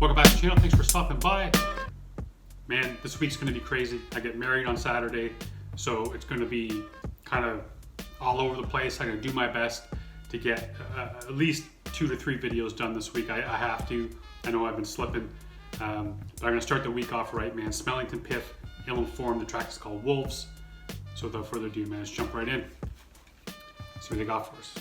Welcome back to the channel. Thanks for stopping by. Man, this week's going to be crazy. I get married on Saturday, so it's going to be kind of all over the place. I'm going to do my best to get at least 2 to 3 videos done this week. I have to. I know I've been slipping. But I'm going to start the week off right, man. Smellington Piff Illinformed. The track is called Wolves. So without further ado, man, let's jump right in. See what they got for us.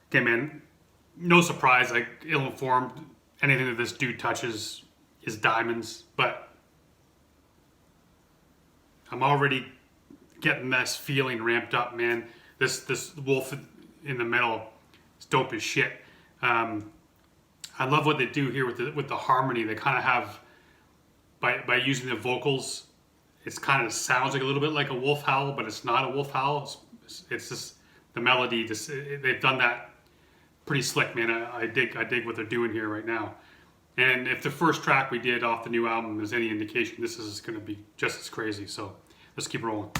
Okay, man, no surprise, like, ill-informed, anything that this dude touches is diamonds, but I'm already getting this feeling ramped up, man. This wolf in the middle is dope as shit. I love what they do here with the harmony. They kind of have, by using the vocals, it's kind of sounds like a little bit like a wolf howl, but it's not a wolf howl. It's just the melody. They've done that pretty slick, man. I dig what they're doing here right now. And if the first track we did off the new album is any indication, this is going to be just as crazy. So let's keep rolling.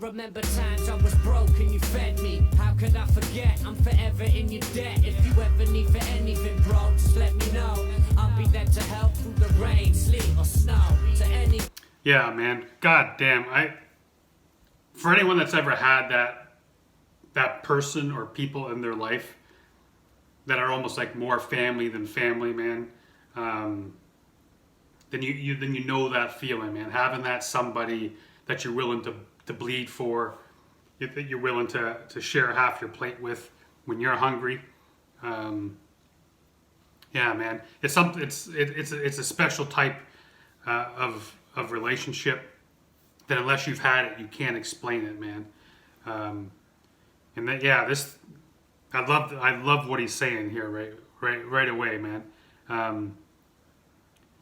Remember times I was broke and you fed me. How could I forget? I'm forever in your debt. If you ever need for anything, bro, just let me know. I'll be there to help through the rain, sleet, or snow. To any. Yeah, man. God damn. For anyone that's ever had that person or people in their life that are almost like more family than family, man. Then you know that feeling, man. Having that somebody that you're willing to bleed for, that you're willing to share half your plate with when you're hungry. Yeah, man, it's a special type of relationship that unless you've had it, you can't explain it, man. And that, yeah, I love what he's saying here, right away, man. And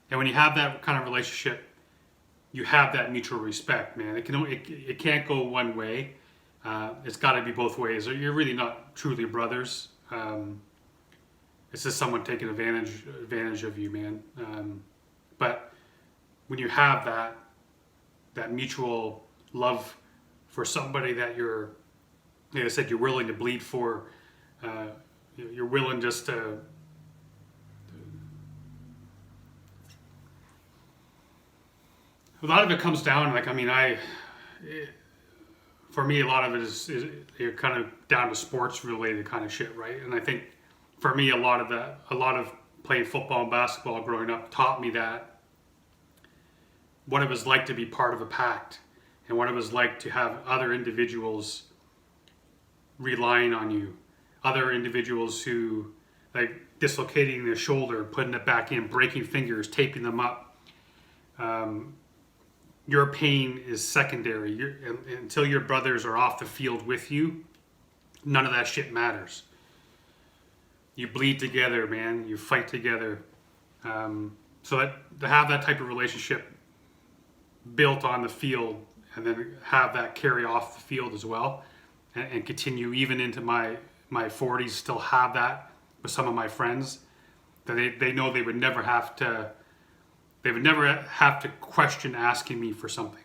when you have that kind of relationship, you have that mutual respect, man. It can't go one way. It's got to be both ways. Or you're really not truly brothers. It's just someone taking advantage of you, man. But when you have that mutual love for somebody that you're, like I said, you're willing to bleed for. You're willing just to. A lot of it comes down, like, I mean, for me, a lot of it is you're kind of down to sports related kind of shit, right? And I think for me, a lot of playing football and basketball growing up taught me that what it was like to be part of a pact and what it was like to have other individuals relying on you, other individuals who, like, dislocating their shoulder, putting it back in, breaking fingers, taping them up. Your pain is secondary. Until your brothers are off the field with you, none of that shit matters. You bleed together, man. You fight together. So that to have that type of relationship built on the field and then have that carry off the field as well and continue even into my 40s, still have that with some of my friends, that they know they would never have to question asking me for something.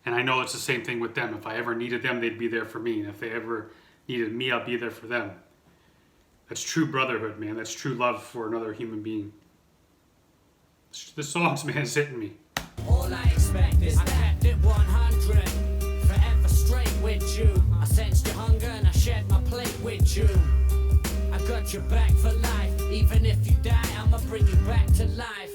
And I know it's the same thing with them. If I ever needed them, they'd be there for me. And if they ever needed me, I'll be there for them. That's true brotherhood, man. That's true love for another human being. This song's, man, is hitting me. All I expect is I kept it 100, forever straight with you. I sensed your hunger and I shared my plate with you. I got your back for life, Even if you die, I'ma bring you back to life.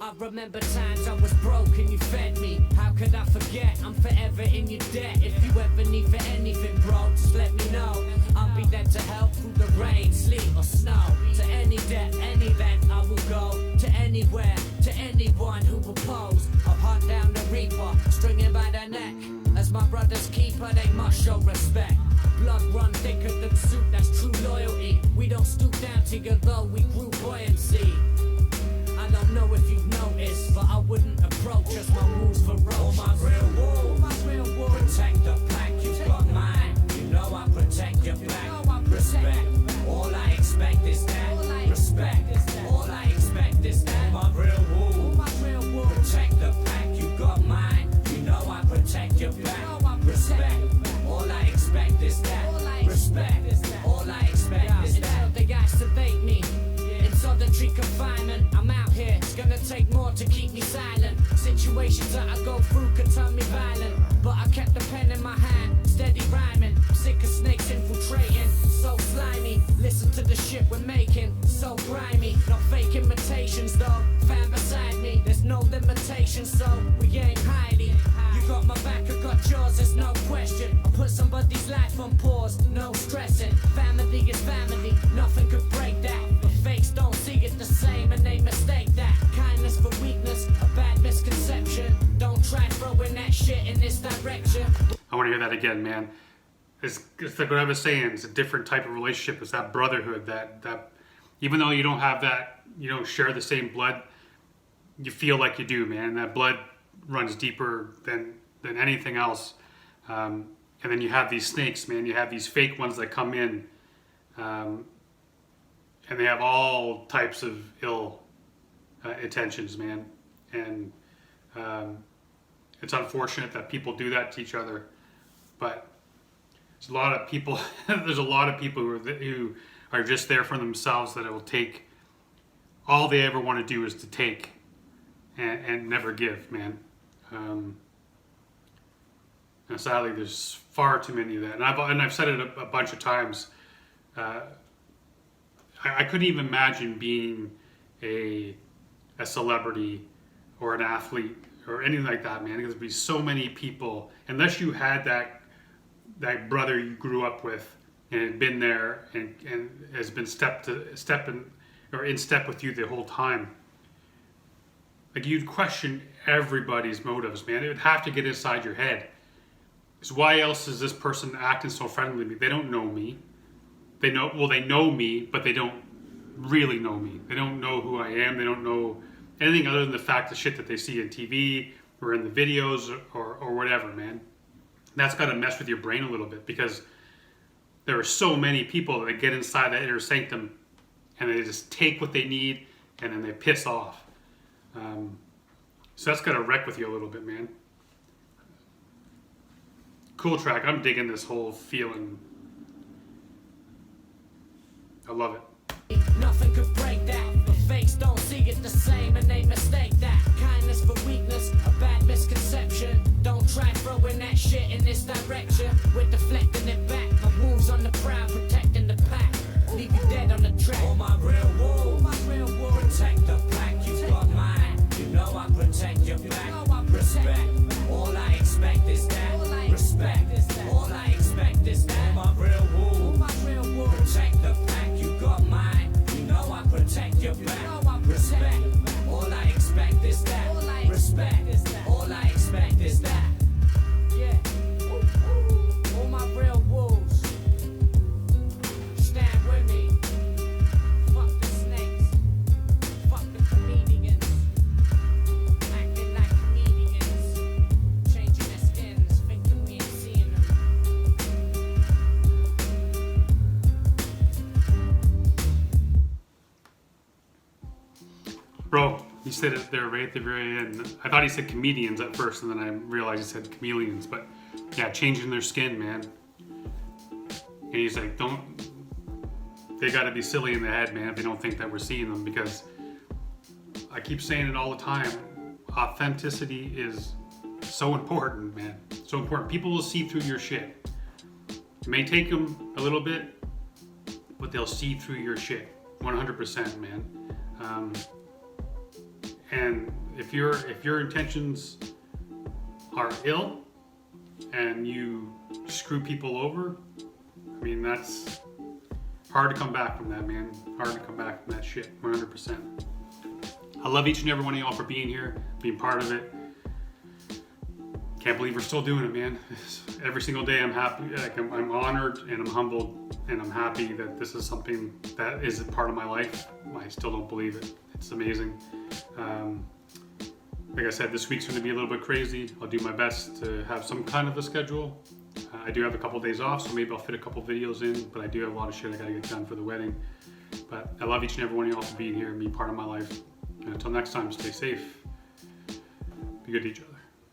I remember times I was broke and you fed me. How could I forget? I'm forever in your debt. If you ever need for anything, bro, just let me know. I'll be there to help through the rain, sleet or snow. To any depth, any length, I will go. To anywhere, to anyone who will pose. I'll hunt down the reaper, string him by the neck. As my brother's keeper, they must show respect. Blood run thicker than soup, that's true loyalty. We don't stoop down to you though, we grew buoyancy. I don't know if you've noticed, but I wouldn't approach us. My moves ferocious. All my real wolves, protect the pack, you've got mine. You know I protect your back. Respect, all I expect is that. Respect, all I expect is that. My real wolves, protect the pack, you got mine. You know I protect your back. Respect, all I expect is that. Respect, all I expect is that. Until they isolate me in solitary confinement, I'm out here. It's gonna take more to keep me silent. Situations that I go through could turn me violent, but I kept the pen in my hand, steady rhyming. Sick of snakes infiltrating, so slimy. Listen to the shit we're making, so grimy. Not fake imitations though, found beside me. There's no limitations, so we aim highly. You got my back, I got yours, there's no question. I put somebody's life on pause, no stressing. Family is family, nothing could break that. But fakes don't see it the same and they mistake that. Kindness for weakness, a bad misconception. Don't try throwing that shit in this direction. I want to hear that again, man. It's like what I was saying. It's a different type of relationship. It's that brotherhood. That even though you don't have that, you don't share the same blood, you feel like you do, man. That blood runs deeper than anything else. And then you have these snakes, man. You have these fake ones that come in, and they have all types of ill intentions, man. And it's unfortunate that people do that to each other, but there's a lot of people. There's a lot of people who are just there for themselves. That it will take. All they ever want to do is to take, and never give, man. And sadly, there's far too many of that. And I've said it a bunch of times. I couldn't even imagine being a celebrity or an athlete or anything like that, man. Because there'd be so many people, unless you had that brother you grew up with and had been there and has been in step with you the whole time. Like, you'd question everybody's motives, man. It would have to get inside your head. Because why else is this person acting so friendly to me? They don't know me. They know me, but they don't really know me. They don't know who I am. They don't know anything other than the fact of shit that they see on TV or in the videos or whatever, man. That's got to mess with your brain a little bit, because there are so many people that get inside that inner sanctum and they just take what they need and then they piss off. So that's got to wreck with you a little bit, man. Cool track. I'm digging this whole feeling. I love it. Nothing could break that. The fakes don't see it the same and they mistake that. Kindness for weakness, a bad misconception. Don't try throwing that shit in this direction. We're deflecting it back. My moves on the prowl, protecting the pack. Leave you dead on the track. All my real wolves, protect the pack. You got mine. You know I protect your back. Respect. All I expect is that. Respect. All I expect is that. My real wolves, protect the pack. You got mine. You know I protect your back. Respect. All I expect is that. Respect. All I expect is that. Yeah. All my real wolves. Stand with me. Fuck the snakes. Fuck the comedians. Acting like comedians. Changing their skins. Thinking we ain't seeing them. Bro, he said it there right at the very end. I thought he said comedians at first, and then I realized he said chameleons. But yeah, changing their skin, man. And he's like, they gotta be silly in the head, man, if they don't think that we're seeing them. Because I keep saying it all the time, authenticity is so important, man. So important. People will see through your shit. It may take them a little bit, but they'll see through your shit. 100%, man. And if your intentions are ill and you screw people over, I mean, that's hard to come back from that, man. Hard to come back from that shit, 100%. I love each and every one of y'all for being here, being part of it. Can't believe we're still doing it, man. Every single day I'm happy, like I'm honored and I'm humbled and I'm happy that this is something that is a part of my life. I still don't believe it. It's amazing. Like I said, this week's going to be a little bit crazy. I'll do my best to have some kind of a schedule. I do have a couple days off, so maybe I'll fit a couple videos in, but I do have a lot of shit I got to get done for the wedding. But I love each and every one of y'all for being here and being part of my life. And until next time, stay safe. Be good to each other.